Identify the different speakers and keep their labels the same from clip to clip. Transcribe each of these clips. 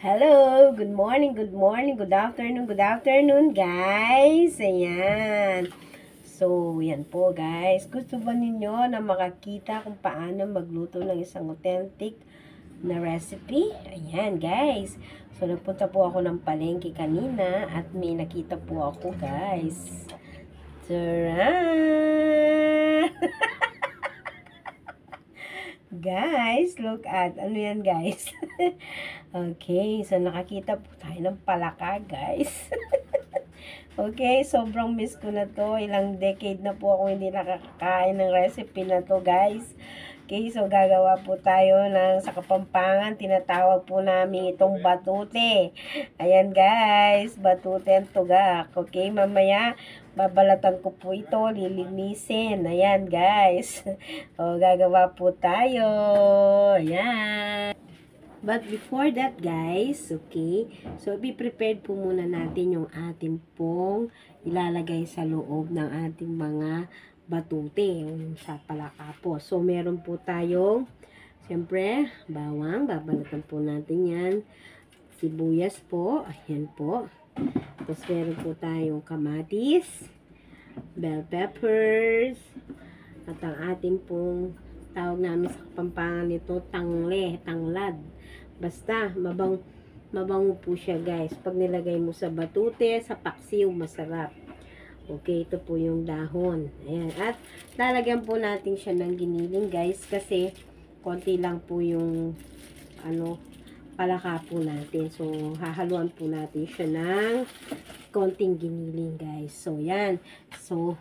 Speaker 1: Hello, good morning, good afternoon, guys. Ayan. So, yan po, guys. Gusto ba ninyo na makakita kung paano magluto ng isang authentic na recipe? Ayan, guys. So, nagpunta po ako ng palengke kanina at may nakita po ako, guys. Tara! Guys, look at, ano yan, guys? Okay, so nakakita po tayo ng palaka, guys. Okay, sobrang miss ko na to. Ilang decade na po ako hindi nakakakain ng recipe na to, guys. Okay, so gagawa po tayo ng sa Kapampangan. Tinatawag po namin itong batute. Ayan, guys, batute ang tugak. Okay, mamaya babalatan ko po ito, lilinisin. Ayan, guys. O, gagawa po tayo. Ayan. But before that, guys, okay, so be-prepared po muna natin yung ating pong ilalagay sa loob ng ating mga batute, yung sa palaka po. So, meron po tayong, siyempre, bawang, babalatan po natin yan. Sibuyas po, ayan po. Tapos, meron po tayong kamatis, bell peppers, at ang ating pong tawag namin sa Kapampangan nito, tanglad. Basta, mabango po siya, guys. Pag nilagay mo sa batute, sa paksiw, masarap. Okay, ito po yung dahon. Ayan. At lalagyan po natin siya ng giniling, guys, kasi konti lang po yung palaka po natin. So, hahaluan po natin siya ng konting giniling, guys. So, yan. So,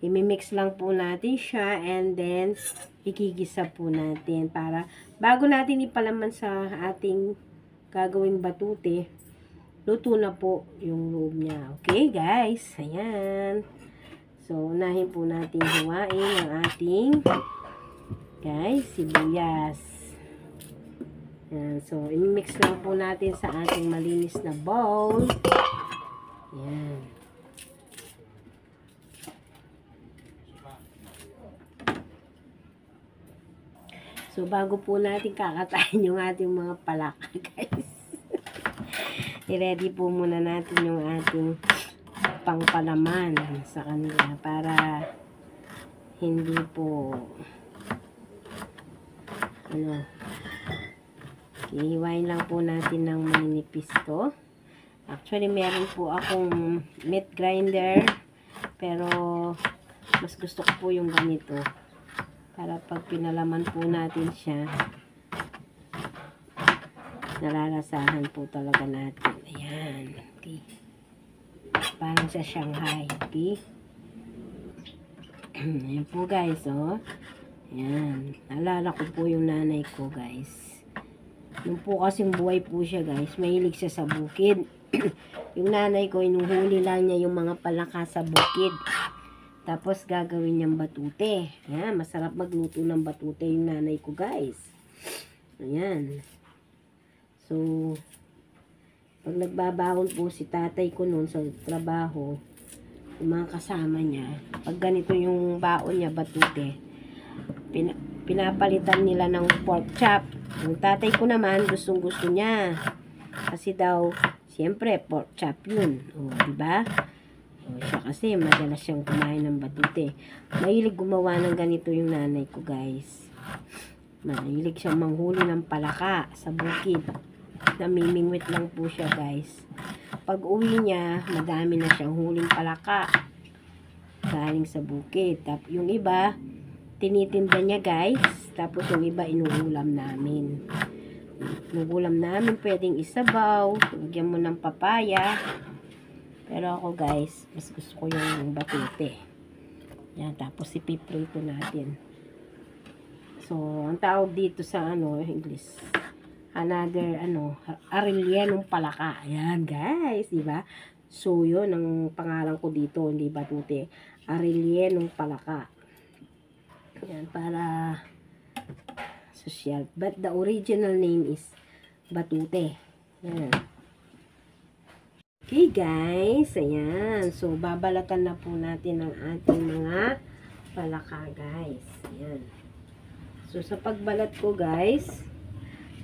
Speaker 1: imimix lang po natin siya and then igigisa po natin para bago natin ipalaman sa ating gagawing batute, luto na po yung loob niya. Okay, guys? Ayan. So, unahin po natin huwain ang ating sibuyas. Ayan. So, imimix lang po natin sa ating malinis na bowl. Ayan. So, bago po natin kakatayin yung ating mga palaka, guys. I-ready po muna natin yung ating pangpalaman sa kanila para hindi po hihiwain lang po natin ng maninipis to. Actually, meron po akong meat grinder pero mas gusto ko po yung ganito. Para pag pinalaman po natin siya, nalalasahan po talaga natin. Ayan. Okay. Parang sa Shanghai. Okay. Ayan po, guys. Oh. Ayan. Naalala ko po yung nanay ko, guys. Nung po kasing buhay po siya, guys, mahilig siya sa bukid. Yung nanay ko, inuhuli lang niya yung mga palaka sa bukid. Tapos, gagawin niyang batute. Ayan, masarap magluto ng batute yung nanay ko, guys. Ayan. So, pag nagbabahon po si tatay ko noon sa trabaho, yung mga kasama niya, pag ganito yung baon niya, batute, pinapalitan nila ng pork chop. Yung tatay ko naman, gustong-gusto niya. Kasi daw, siyempre, pork chop yun. O, diba? Siya kasi madalas siyang kumain ng batute. Mahilig gumawa ng ganito yung nanay ko, guys. Mahilig siyang manghuli ng palaka sa bukid. Namimingwit lang po siya, guys. Pag uwi niya, madami na siyang huling palaka galing sa bukid. Tapos yung iba, tinitinda niya, guys. Tapos yung iba, inuulam namin. Inuulam namin, pwedeng isabaw. Lagyan mo ng papaya. Pero ako, guys, mas gusto ko yung batute. Yan, tapos ipiprito natin. So, ang tawag dito sa English, arilyenong palaka. Ayan, guys, diba? So, yun, ang pangalan ko dito, hindi batute. Arilyenong palaka. Ayan, para social. But the original name is batute. Ayan. Okay, guys. Ayan. So, babalatan na po natin ang ating mga palaka, guys. Ayan. So, sa pagbalat ko, guys,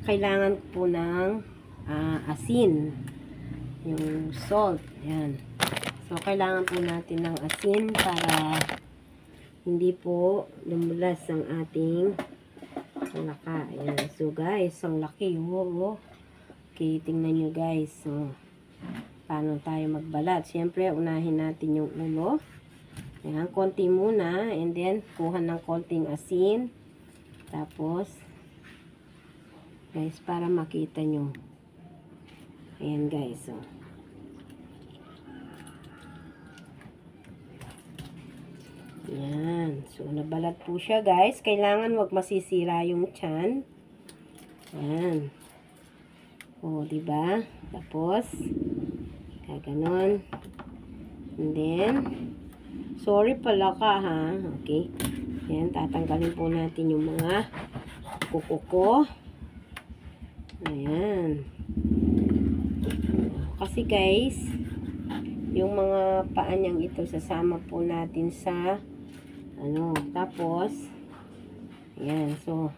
Speaker 1: kailangan po ng asin. Yung salt. Ayan. So, kailangan po natin ng asin para hindi po lumulas ang ating palaka. Ayan. So, guys, ang laki. Oh. Okay, tingnan nyo guys. So, paano tayo magbalat? Siyempre, unahin natin yung ulo. Ayan, konti muna. And then, kuha ng konting asin. Tapos, guys, para makita nyo. Ayan, guys. So, ayan. So, nabalat po siya, guys. Kailangan wag masisira yung tiyan. Ayan. O, diba? Tapos, gaganon. And then, sorry pala ka, ha? Okay. Ayan, tatanggalin po natin yung mga kuko. Ayan. Kasi guys, yung mga paa niyang ito, sasama po natin sa, tapos, ayan. So,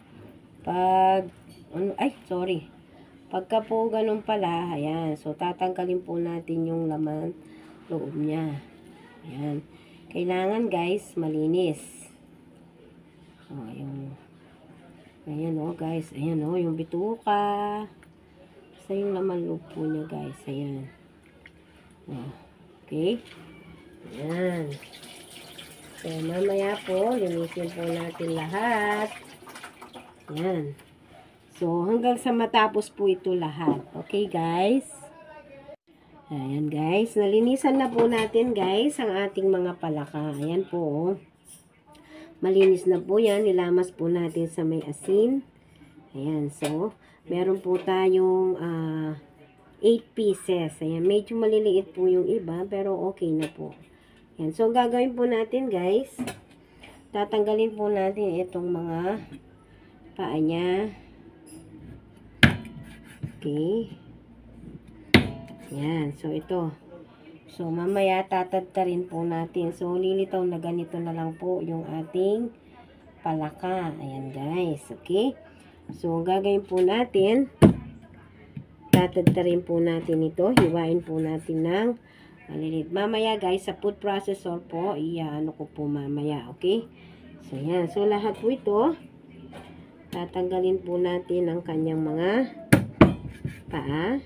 Speaker 1: pagka po ganun pala, ayan. So, tatanggalin po natin yung laman loob niya. Ayan. Kailangan guys, malinis. Ayan guys. Ayan yung bituka. Basta yung laman loob po niya guys. Ayan. Okay. Ayan. So, mamaya po, linisin po natin lahat. Ayan. So, hanggang sa matapos po ito lahat. Okay, guys? Ayan, guys. Nalinisan na po natin, guys, ang ating mga palaka. Ayan po. Malinis na po yan. Nilamas po natin sa may asin. Ayan. So, meron po tayong 8 pieces. Ayan. Medyo maliliit po yung iba, pero okay na po. Ayan. So, gagawin po natin, guys. Tatanggalin po natin itong mga paa niya. Okay. Yan. So, ito. So, mamaya tatadtarin po natin. So, lilitaw na ganito na lang po yung ating palaka. Ayan, guys. Okay. So, gagawin po natin. Tatadtarin po natin ito. Hiwain po natin ng malilit. Mamaya, guys, sa food processor po, iyaano ko po mamaya. Okay. So, yan. So, lahat po ito, tatanggalin po natin ang kanyang mga paa.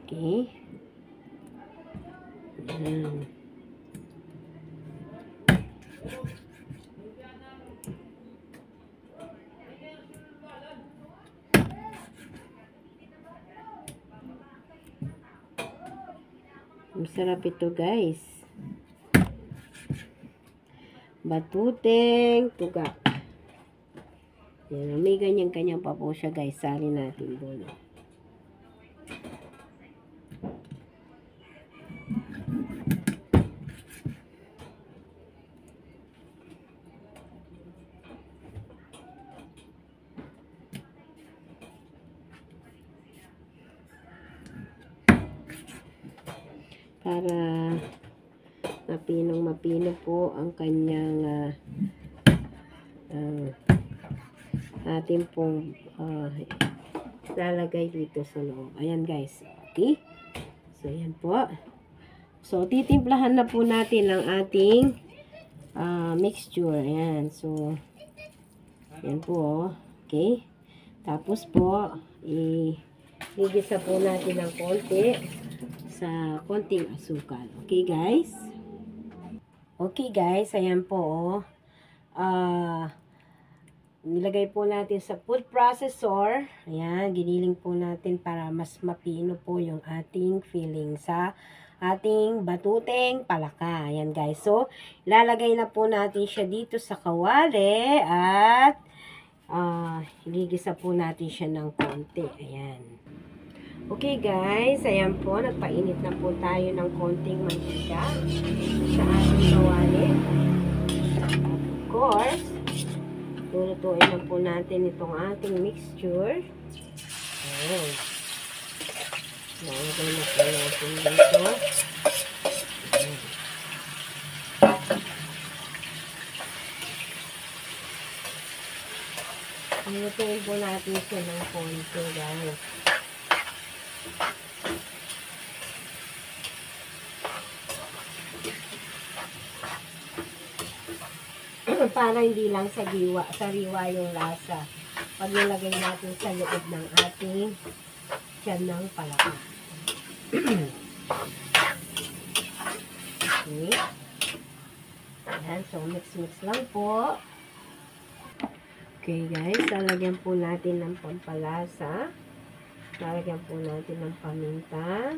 Speaker 1: Okay. Ayan. Masarap ito guys. Batuteng tugak. Yan, may ganyan-ganyan pa po siya guys. Sali natin doon. Para mapinong-mapino po ang kanyang ating pong lalagay dito sa loob. Ayan guys. Okay. So, ayan po. So, titimplahan na po natin ang ating mixture. Ayan. So, ayan po. Okay. Tapos po, igisa po natin ng konti sa konting asukal. Okay guys. Okay guys. Ayan po. Nilagay po natin sa food processor. Ayan, giniling po natin para mas mapino po yung ating filling sa ating batuteng palaka. Ayan guys. So, ilalagay na po natin siya dito sa kawali at iligisa po natin siya ng konti. Ayan. Okay guys, ayan po. Nagpainit na po tayo ng konting mantika sa ating kawali. Of course, lulutuin na po natin itong ating mixture. Ayan. Lalagay na po natin dito. Ayan. Lulutuin po natin siya ng konti, guys. Para hindi lang sariwa yung lasa. Pag nilagay natin sa loob ng ating tiyan ng palaka. Okay. Ayan, so mix-mix lang po. Okay guys, lalagyan po natin ng pampalasa. Lalagyan po natin ng paminta.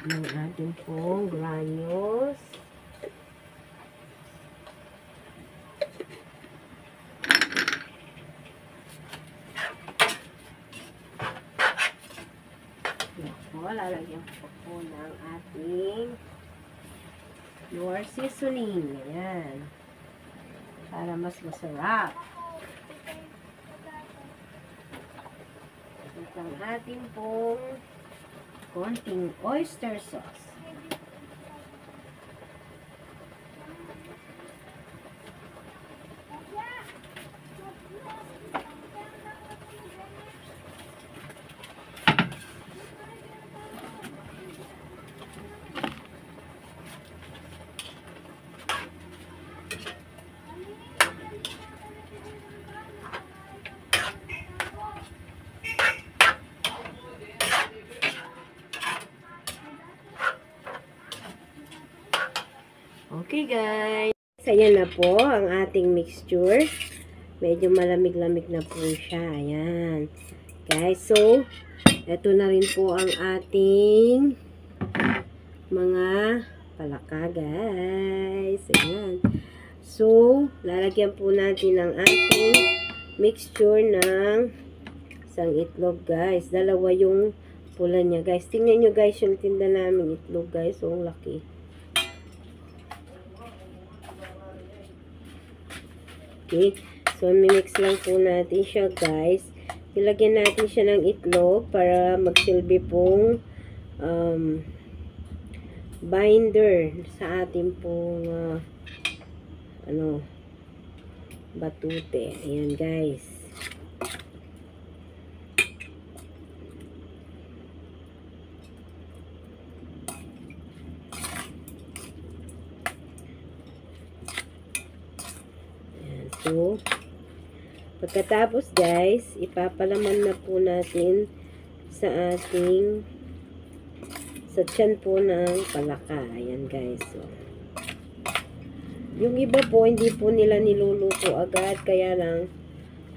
Speaker 1: Ng ating pong granules. Lalagyan po ng ating your seasoning. Ayan. Para mas masarap. At ang ating pong konting oyster sauce. Okay guys, ayan na po ang ating mixture. Medyo malamig-lamig na po siya. Ayan. Guys, so, eto na rin po ang ating mga palaka guys. Ayan. So, lalagyan po natin ang ating mixture ng isang itlog guys. Dalawa yung pula niya guys. Tingnan nyo guys yung tinda namin itlog guys. So, ang laki. Okay. So, mimix lang po natin siya, guys. Ilagyan natin siya ng itlog para magsilbi pong binder sa ating pong batute. Ayan, guys. So, pagkatapos guys, ipapalaman na po natin sa ating sa tiyan po ng palaka. Ayan guys. So, yung iba po, hindi po nila niluluto agad. Kaya lang,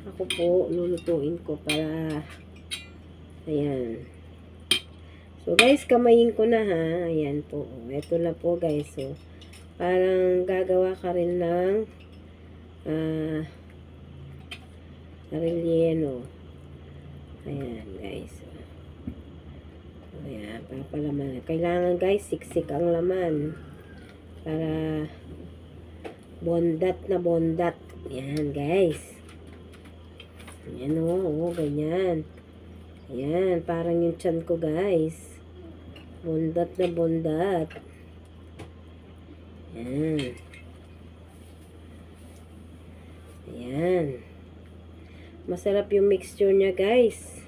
Speaker 1: ako po, lulutuin ko para ayan. So guys, kamayin ko na ha. Ayan po. Ito na po guys. So, parang gagawa ka rin ng relleno. Ayan guys. Ayan, papalaman. Kailangan guys, siksik ang laman para bondat na bondat. Ayan guys. Ayan o, ganyan. Ayan, parang yung tiyan ko guys. Bondat na bondat. Ayan. Ayan. Masarap yung mixture niya, guys.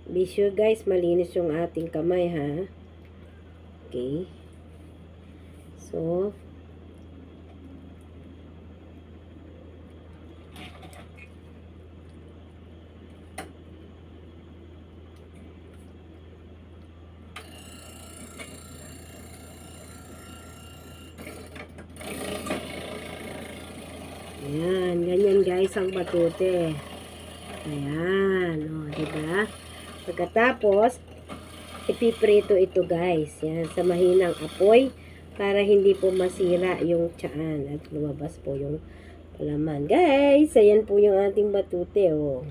Speaker 1: Be sure, guys, malinis yung ating kamay, ha? Okay. So, ayan, ganyan guys ang batute. Ayan, o, diba? Pagkatapos, ipiprito ito guys. Yan, sa mahinang apoy para hindi po masira yung tiyan at lumabas po yung palaman. Guys, ayan po yung ating batute, o.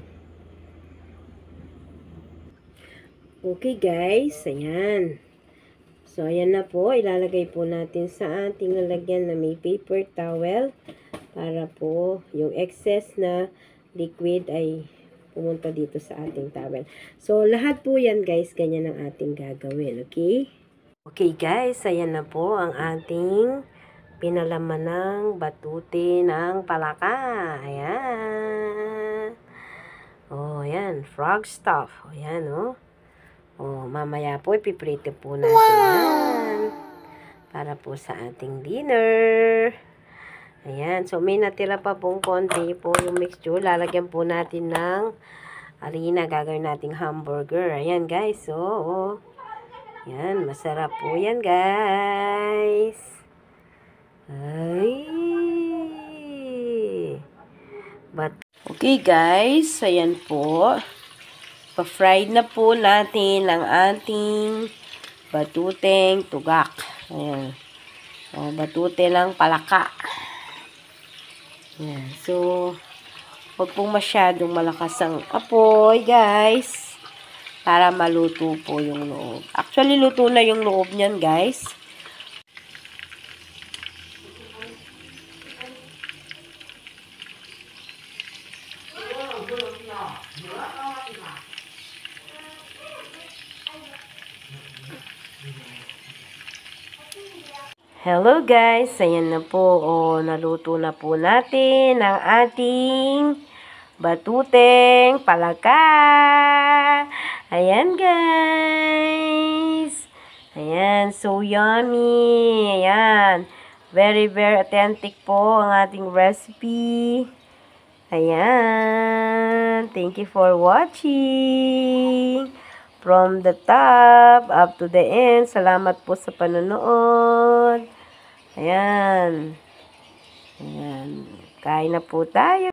Speaker 1: Okay guys, ayan. So, ayan na po. Ilalagay po natin sa ating lalagyan na may paper towel para po yung excess na liquid ay pumunta dito sa ating towel. So, lahat po yan guys, ganyan ang ating gagawin. Okay? Okay guys, ayan na po ang ating pinalaman ng batute ng palaka. Ayan. Oh, ayan. Frog stuff. Ayan, oh. Oh, mamaya po, ipiprito po natin yan. Para po sa ating dinner. Ayan. So, may natira pa pong konti po yung mixture. Lalagyan po natin ng harina. Gagawin nating hamburger. Ayan, guys. So, oh. Yan, masarap po yan, guys. Ay. Okay, guys. Ayan po. Pa-fried na po natin ang ating batuteng tugak. Ayan. O, batute ng palaka. Ayan. So, huwag pong masyadong malakas ang apoy, guys. Para maluto po yung loob. Actually, luto na yung loob niyan, guys. Hello, guys. Ayan na po. O, naluto na po natin ang ating batuteng palaka. Ayan, guys. Ayan, so yummy. Ayan. Very, very authentic po ang ating recipe. Ayan. Thank you for watching. From the top up to the end. Salamat po sa panonood. Ayan. Ayan. Kain na po tayo.